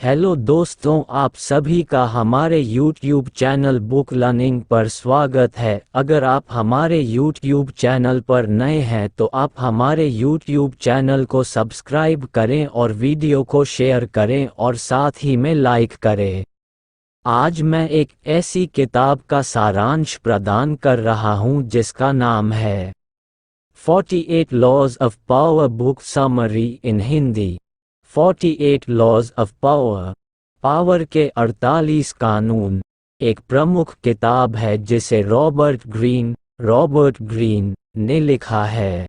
Hello दोस्तों, आप सभी का हमारे YouTube चैनल बुक लर्निंग पर स्वागत है। अगर आप हमारे YouTube चैनल पर नए हैं तो आप हमारे YouTube चैनल को सब्सक्राइब करें और वीडियो को शेयर करें और साथ ही में लाइक करें। आज मैं एक ऐसी किताब का सारांश प्रदान कर रहा हूं जिसका नाम है 48 Laws of Power book summary in Hindi. 48 laws of power, power के 48 कानून, एक प्रमुख किताब है जिसे रॉबर्ट ग्रीन ने लिखा है।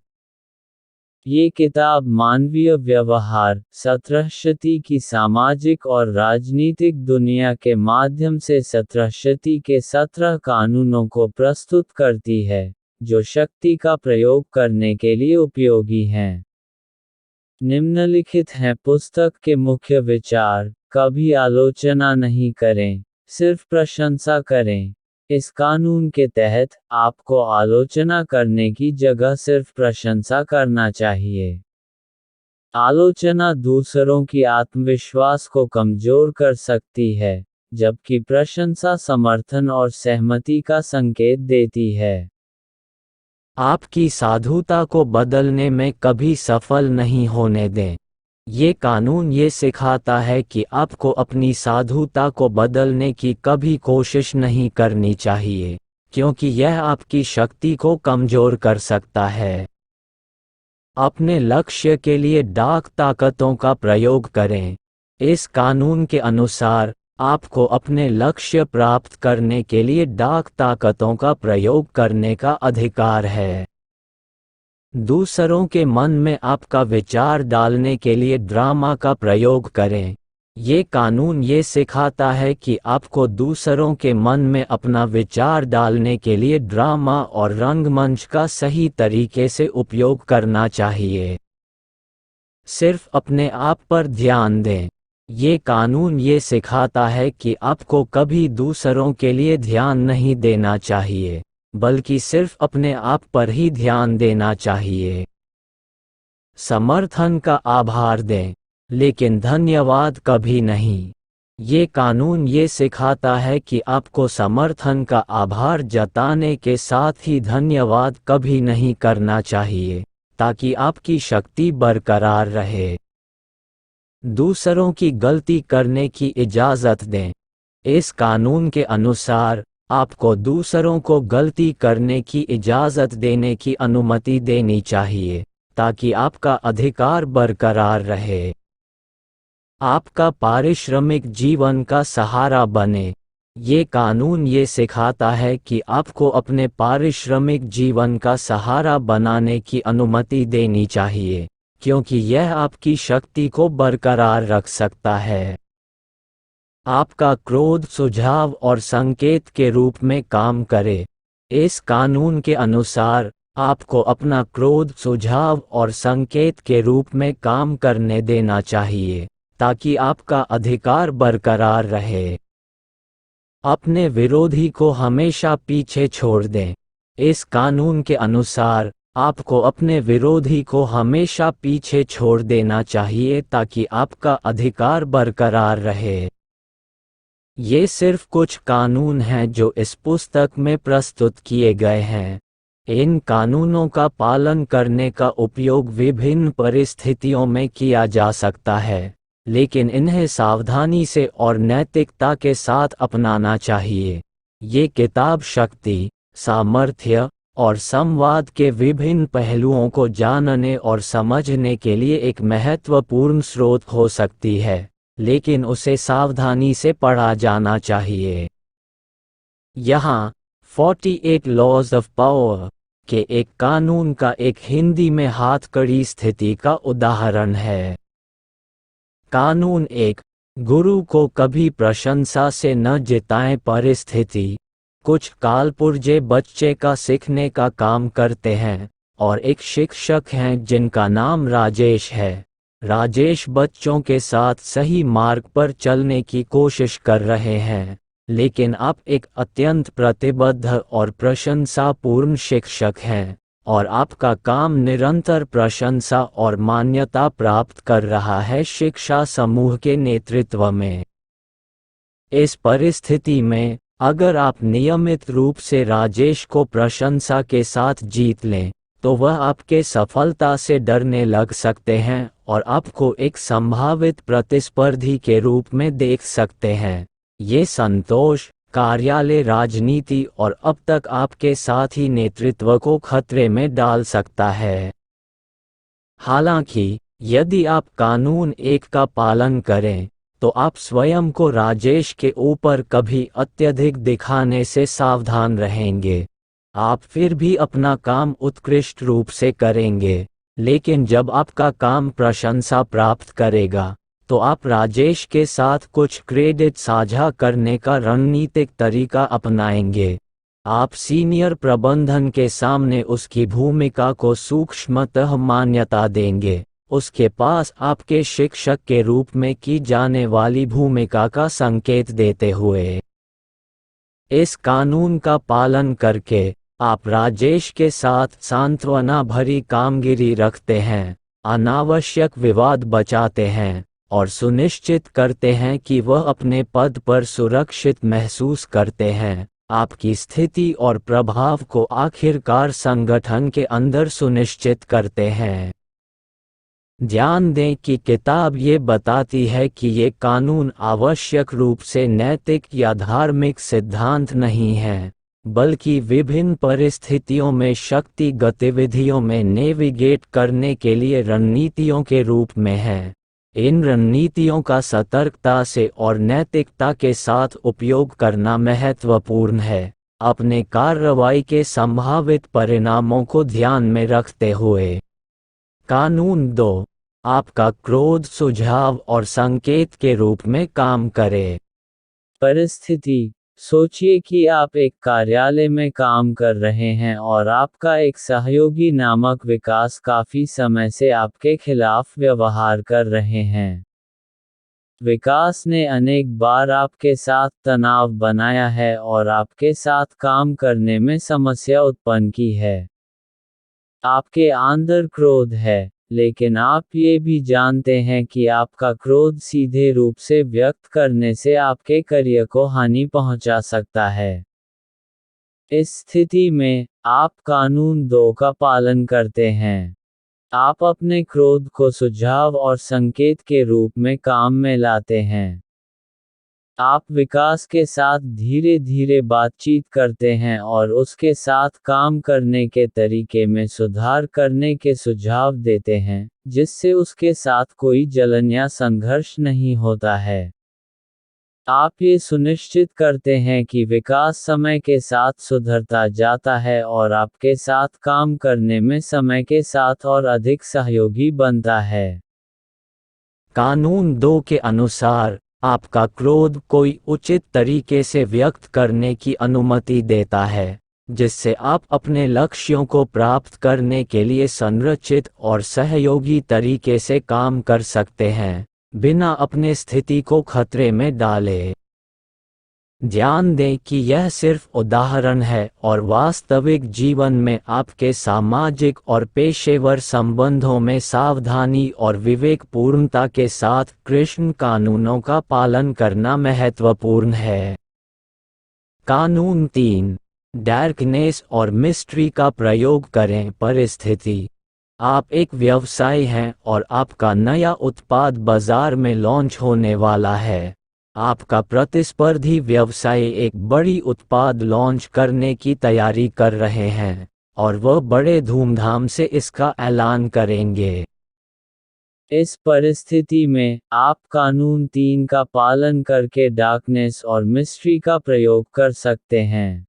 ये किताब मानवीय व्यवहार 17वीं शती की सामाजिक और राजनीतिक दुनिया के माध्यम से 17वीं शती के 17 कानूनों को प्रस्तुत करती है, जो शक्ति का प्रयोग करने के लिए उपयोगी हैं। निम्नलिखित हैं पुस्तक के मुख्य विचार। कभी आलोचना नहीं करें, सिर्फ प्रशंसा करें। इस कानून के तहत आपको आलोचना करने की जगह सिर्फ प्रशंसा करना चाहिए। आलोचना दूसरों की आत्मविश्वास को कमजोर कर सकती है, जबकि प्रशंसा समर्थन और सहमति का संकेत देती है। आपकी साधुता को बदलने में कभी सफल नहीं होने दें। ये कानून ये सिखाता है कि आपको अपनी साधुता को बदलने की कभी कोशिश नहीं करनी चाहिए, क्योंकि यह आपकी शक्ति को कमजोर कर सकता है। अपने लक्ष्य के लिए डार्क ताकतों का प्रयोग करें। इस कानून के अनुसार आपको अपने लक्ष्य प्राप्त करने के लिए डार्क ताकतों का प्रयोग करने का अधिकार है। दूसरों के मन में आपका विचार डालने के लिए ड्रामा का प्रयोग करें। ये कानून ये सिखाता है कि आपको दूसरों के मन में अपना विचार डालने के लिए ड्रामा और रंगमंच का सही तरीके से उपयोग करना चाहिए। सिर्फ अपने आप पर ध्यान दें। ये कानून ये सिखाता है कि आपको कभी दूसरों के लिए ध्यान नहीं देना चाहिए, बल्कि सिर्फ अपने आप पर ही ध्यान देना चाहिए। समर्थन का आभार दें, लेकिन धन्यवाद कभी नहीं। ये कानून ये सिखाता है कि आपको समर्थन का आभार जताने के साथ ही धन्यवाद कभी नहीं करना चाहिए, ताकि आपकी शक्ति बरकरार रहे। दूसरों की गलती करने की इजाज़त दें। इस कानून के अनुसार आपको दूसरों को गलती करने की इजाज़त देने की अनुमति देनी चाहिए, ताकि आपका अधिकार बरकरार रहे। आपका पारिश्रमिक जीवन का सहारा बने। ये कानून ये सिखाता है कि आपको अपने पारिश्रमिक जीवन का सहारा बनाने की अनुमति देनी चाहिए, क्योंकि यह आपकी शक्ति को बरकरार रख सकता है। आपका क्रोध सुझाव और संकेत के रूप में काम करे। इस कानून के अनुसार आपको अपना क्रोध सुझाव और संकेत के रूप में काम करने देना चाहिए, ताकि आपका अधिकार बरकरार रहे। अपने विरोधी को हमेशा पीछे छोड़ दें। इस कानून के अनुसार आपको अपने विरोधी को हमेशा पीछे छोड़ देना चाहिए, ताकि आपका अधिकार बरकरार रहे। ये सिर्फ कुछ कानून हैं जो इस पुस्तक में प्रस्तुत किए गए हैं। इन कानूनों का पालन करने का उपयोग विभिन्न परिस्थितियों में किया जा सकता है, लेकिन इन्हें सावधानी से और नैतिकता के साथ अपनाना चाहिए। ये किताब शक्ति, सामर्थ्य और संवाद के विभिन्न पहलुओं को जानने और समझने के लिए एक महत्वपूर्ण स्रोत हो सकती है, लेकिन उसे सावधानी से पढ़ा जाना चाहिए। यहाँ 48 लॉज ऑफ पावर के एक कानून का एक हिंदी में हाथकड़ी स्थिति का उदाहरण है। कानून 1, गुरु को कभी प्रशंसा से न जिताएं। परिस्थिति, कुछ कालपुर्जे बच्चे का सीखने का काम करते हैं और एक शिक्षक हैं जिनका नाम राजेश है। राजेश बच्चों के साथ सही मार्ग पर चलने की कोशिश कर रहे हैं, लेकिन आप एक अत्यंत प्रतिबद्ध और प्रशंसापूर्ण शिक्षक हैं। और आपका काम निरंतर प्रशंसा और मान्यता प्राप्त कर रहा है शिक्षा समूह के नेतृत्व में। इस परिस्थिति में, अगर आप नियमित रूप से राजेश को प्रशंसा के साथ जीत लें, तो वह आपके सफलता से डरने लग सकते हैं और आपको एक संभावित प्रतिस्पर्धी के रूप में देख सकते हैं। ये संतोष, कार्यालय राजनीति और अब तक आपके साथी नेतृत्व को खतरे में डाल सकता है। हालांकि, यदि आप कानून 1 का पालन करें, तो आप स्वयं को राजेश के ऊपर कभी अत्यधिक दिखाने से सावधान रहेंगे। आप फिर भी अपना काम उत्कृष्ट रूप से करेंगे, लेकिन जब आपका काम प्रशंसा प्राप्त करेगा, तो आप राजेश के साथ कुछ क्रेडिट साझा करने का रणनीतिक तरीका अपनाएंगे। आप सीनियर प्रबंधन के सामने उसकी भूमिका को सूक्ष्मतः मान्यता देंगे, उसके पास आपके शिक्षक के रूप में की जाने वाली भूमिका का संकेत देते हुए। इस कानून का पालन करके, आप राजेश के साथ सांत्वना भरी कामगिरी रखते हैं, अनावश्यक विवाद बचाते हैं, और सुनिश्चित करते हैं कि वह अपने पद पर सुरक्षित महसूस करते हैं। आपकी स्थिति और प्रभाव को आखिरकार संगठन के अंदर सुनिश्चित करते हैं। ध्यान दें कि किताब ये बताती है कि ये कानून आवश्यक रूप से नैतिक या धार्मिक सिद्धांत नहीं हैं, बल्कि विभिन्न परिस्थितियों में शक्ति गतिविधियों में नेविगेट करने के लिए रणनीतियों के रूप में हैं। इन रणनीतियों का सतर्कता से और नैतिकता के साथ उपयोग करना महत्वपूर्ण है, अपने कार्रवाई के संभावित परिणामों को ध्यान में रखते हुए। कानून 2, आपका क्रोध सुझाव और संकेत के रूप में काम करे। परिस्थिति: सोचिए कि आप एक कार्यालय में काम कर रहे हैं और आपका एक सहयोगी नामक विकास काफी समय से आपके खिलाफ व्यवहार कर रहे हैं। विकास ने अनेक बार आपके साथ तनाव बनाया है और आपके साथ काम करने में समस्या उत्पन्न की है। आपके अंदर क्रोध है, लेकिन आप ये भी जानते हैं कि आपका क्रोध सीधे रूप से व्यक्त करने से आपके करियर को हानि पहुंचा सकता है। इस स्थिति में, आप कानून 2 का पालन करते हैं। आप अपने क्रोध को सुझाव और संकेत के रूप में काम में लाते हैं। आप विकास के साथ धीरे धीरे बातचीत करते हैं और उसके साथ काम करने के तरीके में सुधार करने के सुझाव देते हैं, जिससे उसके साथ कोई जलन या संघर्ष नहीं होता है। आप ये सुनिश्चित करते हैं कि विकास समय के साथ सुधरता जाता है और आपके साथ काम करने में समय के साथ और अधिक सहयोगी बनता है। कानून 2 के अनुसार, आपका क्रोध कोई उचित तरीके से व्यक्त करने की अनुमति देता है, जिससे आप अपने लक्ष्यों को प्राप्त करने के लिए संरचित और सहयोगी तरीके से काम कर सकते हैं, बिना अपने स्थिति को खतरे में डाले। ध्यान दें कि यह सिर्फ उदाहरण है और वास्तविक जीवन में आपके सामाजिक और पेशेवर संबंधों में सावधानी और विवेकपूर्णता के साथ कृष्ण कानूनों का पालन करना महत्वपूर्ण है। कानून 3, डार्कनेस और मिस्ट्री का प्रयोग करें। परिस्थिति: आप एक व्यवसायी हैं और आपका नया उत्पाद बाजार में लॉन्च होने वाला है। आपका प्रतिस्पर्धी व्यवसायी एक बड़ी उत्पाद लॉन्च करने की तैयारी कर रहे हैं, और वह बड़े धूमधाम से इसका ऐलान करेंगे। इस परिस्थिति में, आप कानून 3 का पालन करके डार्कनेस और मिस्ट्री का प्रयोग कर सकते हैं।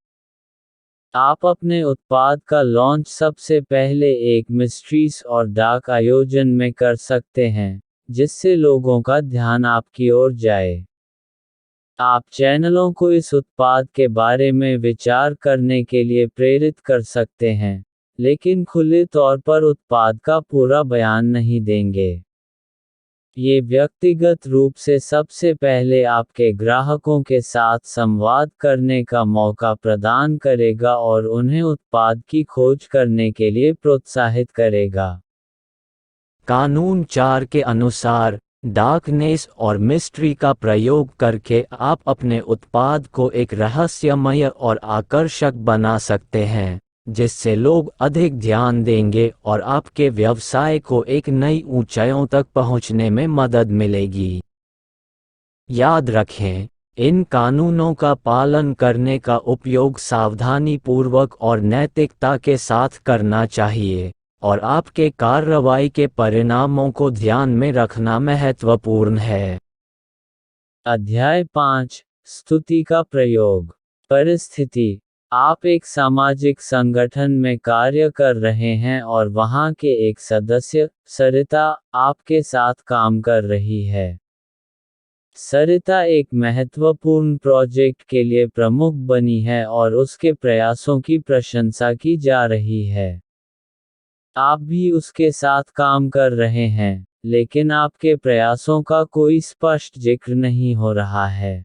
आप अपने उत्पाद का लॉन्च सबसे पहले एक मिस्ट्रीज और डार्क आयोजन में कर सकते हैं, जिससे लोगों का ध्यान आपकी ओर जाए। आप चैनलों को इस उत्पाद के बारे में विचार करने के लिए प्रेरित कर सकते हैं, लेकिन खुले तौर पर उत्पाद का पूरा बयान नहीं देंगे। ये व्यक्तिगत रूप से सबसे पहले आपके ग्राहकों के साथ संवाद करने का मौका प्रदान करेगा और उन्हें उत्पाद की खोज करने के लिए प्रोत्साहित करेगा। कानून 4 के अनुसार, डार्कनेस और मिस्ट्री का प्रयोग करके आप अपने उत्पाद को एक रहस्यमय और आकर्षक बना सकते हैं, जिससे लोग अधिक ध्यान देंगे और आपके व्यवसाय को एक नई ऊंचाइयों तक पहुंचने में मदद मिलेगी। याद रखें, इन कानूनों का पालन करने का उपयोग सावधानीपूर्वक और नैतिकता के साथ करना चाहिए, और आपके कार्रवाई के परिणामों को ध्यान में रखना महत्वपूर्ण है। अध्याय 5, स्तुति का प्रयोग। परिस्थिति: आप एक सामाजिक संगठन में कार्य कर रहे हैं और वहां के एक सदस्य, सरिता, आपके साथ काम कर रही है। सरिता एक महत्वपूर्ण प्रोजेक्ट के लिए प्रमुख बनी है और उसके प्रयासों की प्रशंसा की जा रही है। आप भी उसके साथ काम कर रहे हैं, लेकिन आपके प्रयासों का कोई स्पष्ट जिक्र नहीं हो रहा है।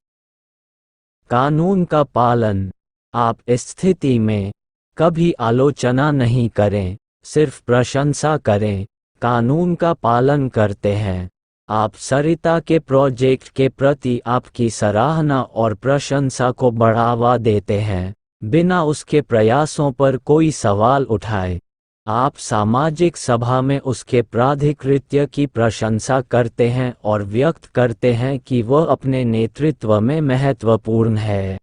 कानून का पालन: आप इस स्थिति में कभी आलोचना नहीं करें, सिर्फ प्रशंसा करें। कानून का पालन करते हैं। आप सरिता के प्रोजेक्ट के प्रति आपकी सराहना और प्रशंसा को बढ़ावा देते हैं, बिना उसके प्रयासों पर कोई सवाल उठाए। आप सामाजिक सभा में उसके प्राधिकृत्य की प्रशंसा करते हैं और व्यक्त करते हैं कि वह अपने नेतृत्व में महत्वपूर्ण है।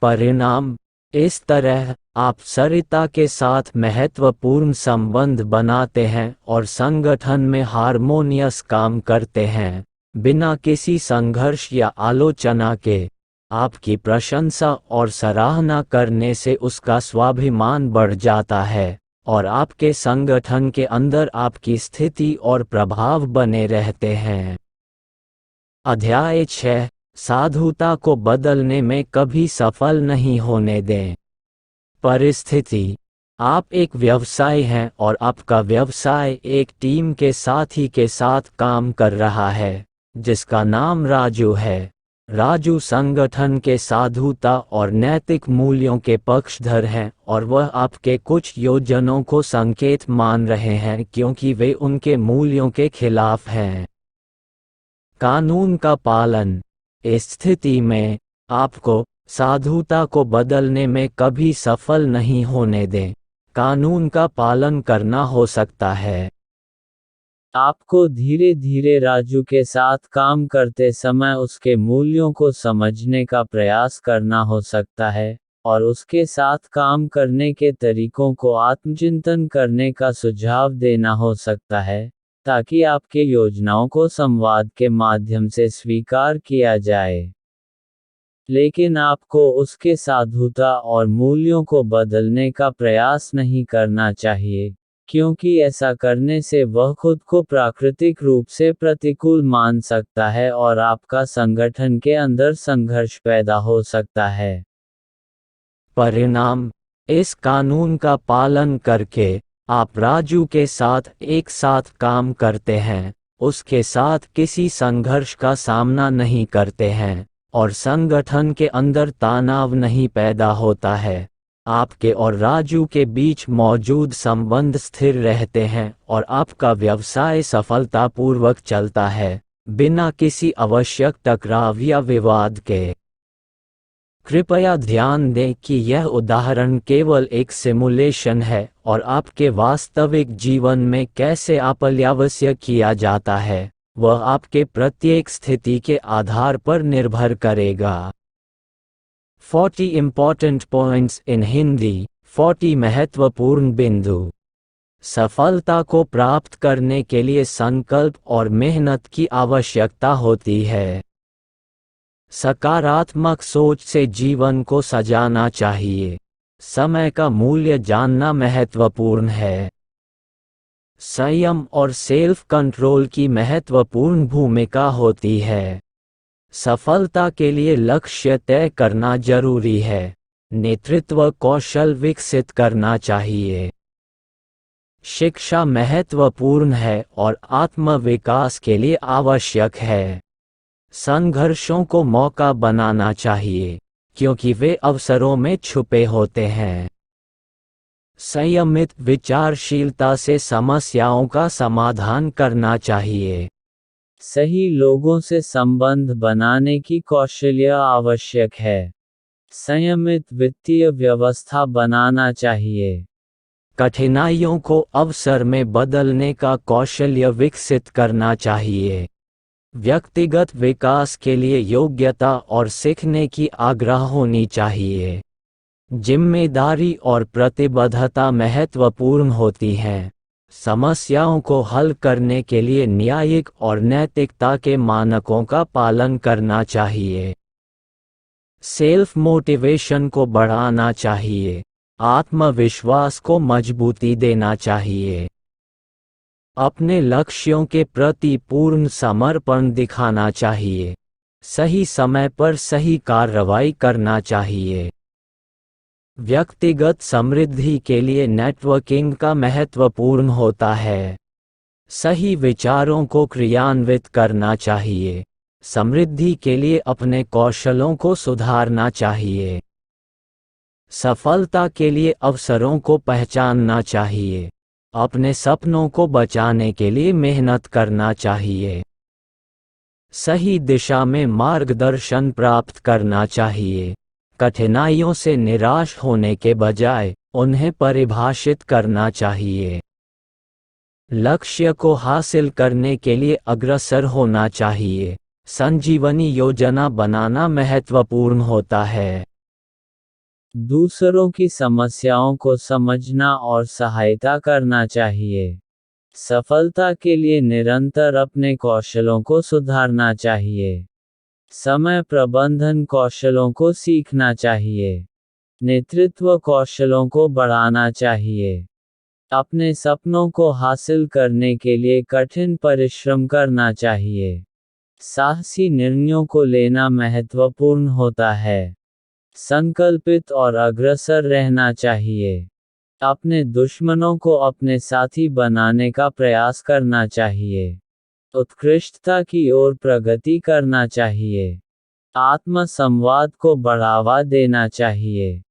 परिणाम: इस तरह आप सरिता के साथ महत्वपूर्ण संबंध बनाते हैं और संगठन में हार्मोनियस काम करते हैं, बिना किसी संघर्ष या आलोचना के। आपकी प्रशंसा और सराहना करने से उसका स्वाभिमान बढ़ जाता है, और आपके संगठन के अंदर आपकी स्थिति और प्रभाव बने रहते हैं। अध्याय 6, साधुता को बदलने में कभी सफल नहीं होने दें। परिस्थिति: आप एक व्यवसाय हैं और आपका व्यवसाय एक टीम के साथी के साथ काम कर रहा है, जिसका नाम राजू है। राजू संगठन के साधुता और नैतिक मूल्यों के पक्षधर हैं और वह आपके कुछ योजनाओं को संकेत मान रहे हैं क्योंकि वे उनके मूल्यों के खिलाफ हैं। कानून का पालन: इस स्थिति में आपको साधुता को बदलने में कभी सफल नहीं होने दें। कानून का पालन करना हो सकता है। आपको धीरे धीरे राजू के साथ काम करते समय उसके मूल्यों को समझने का प्रयास करना हो सकता है, और उसके साथ काम करने के तरीकों को आत्मचिंतन करने का सुझाव देना हो सकता है, ताकि आपके योजनाओं को संवाद के माध्यम से स्वीकार किया जाए। लेकिन आपको उसके साधुता और मूल्यों को बदलने का प्रयास नहीं करना चाहिए, क्योंकि ऐसा करने से वह खुद को प्राकृतिक रूप से प्रतिकूल मान सकता है और आपका संगठन के अंदर संघर्ष पैदा हो सकता है। परिणाम: इस कानून का पालन करके आप राजू के साथ एक साथ काम करते हैं, उसके साथ किसी संघर्ष का सामना नहीं करते हैं, और संगठन के अंदर तनाव नहीं पैदा होता है। आपके और राजू के बीच मौजूद संबंध स्थिर रहते हैं और आपका व्यवसाय सफलतापूर्वक चलता है, बिना किसी आवश्यक टकराव या विवाद के। कृपया ध्यान दें कि यह उदाहरण केवल एक सिमुलेशन है और आपके वास्तविक जीवन में कैसे अपर्यावश्यक किया जाता है, वह आपके प्रत्येक स्थिति के आधार पर निर्भर करेगा। 40 इम्पॉर्टेंट पॉइंट्स इन हिंदी। 40 महत्वपूर्ण बिंदु। सफलता को प्राप्त करने के लिए संकल्प और मेहनत की आवश्यकता होती है। सकारात्मक सोच से जीवन को सजाना चाहिए। समय का मूल्य जानना महत्वपूर्ण है। संयम और सेल्फ कंट्रोल की महत्वपूर्ण भूमिका होती है। सफलता के लिए लक्ष्य तय करना जरूरी है। नेतृत्व कौशल विकसित करना चाहिए। शिक्षा महत्वपूर्ण है और आत्म विकास के लिए आवश्यक है। संघर्षों को मौका बनाना चाहिए, क्योंकि वे अवसरों में छुपे होते हैं। संयमित विचारशीलता से समस्याओं का समाधान करना चाहिए। सही लोगों से संबंध बनाने की कौशल्य आवश्यक है। संयमित वित्तीय व्यवस्था बनाना चाहिए। कठिनाइयों को अवसर में बदलने का कौशल्य विकसित करना चाहिए। व्यक्तिगत विकास के लिए योग्यता और सीखने की आग्रह होनी चाहिए। जिम्मेदारी और प्रतिबद्धता महत्वपूर्ण होती हैं। समस्याओं को हल करने के लिए न्यायिक और नैतिकता के मानकों का पालन करना चाहिए। सेल्फ मोटिवेशन को बढ़ाना चाहिए। आत्मविश्वास को मजबूती देना चाहिए। अपने लक्ष्यों के प्रति पूर्ण समर्पण दिखाना चाहिए। सही समय पर सही कार्रवाई करना चाहिए। व्यक्तिगत समृद्धि के लिए नेटवर्किंग का महत्वपूर्ण होता है। सही विचारों को क्रियान्वित करना चाहिए। समृद्धि के लिए अपने कौशलों को सुधारना चाहिए। सफलता के लिए अवसरों को पहचानना चाहिए। अपने सपनों को बचाने के लिए मेहनत करना चाहिए। सही दिशा में मार्गदर्शन प्राप्त करना चाहिए। कठिनाइयों से निराश होने के बजाय उन्हें परिभाषित करना चाहिए। लक्ष्य को हासिल करने के लिए अग्रसर होना चाहिए। संजीवनी योजना बनाना महत्वपूर्ण होता है। दूसरों की समस्याओं को समझना और सहायता करना चाहिए। सफलता के लिए निरंतर अपने कौशलों को सुधारना चाहिए। समय प्रबंधन कौशलों को सीखना चाहिए। नेतृत्व कौशलों को बढ़ाना चाहिए। अपने सपनों को हासिल करने के लिए कठिन परिश्रम करना चाहिए। साहसी निर्णयों को लेना महत्वपूर्ण होता है। संकल्पित और अग्रसर रहना चाहिए। अपने दुश्मनों को अपने साथी बनाने का प्रयास करना चाहिए। उत्कृष्टता की ओर प्रगति करना चाहिए। आत्म संवाद को बढ़ावा देना चाहिए।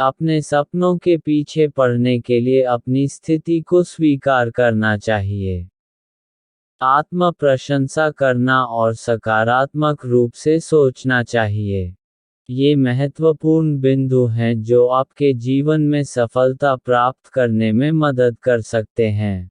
अपने सपनों के पीछे पड़ने के लिए अपनी स्थिति को स्वीकार करना चाहिए। आत्म प्रशंसा करना और सकारात्मक रूप से सोचना चाहिए। ये महत्वपूर्ण बिंदु हैं जो आपके जीवन में सफलता प्राप्त करने में मदद कर सकते हैं।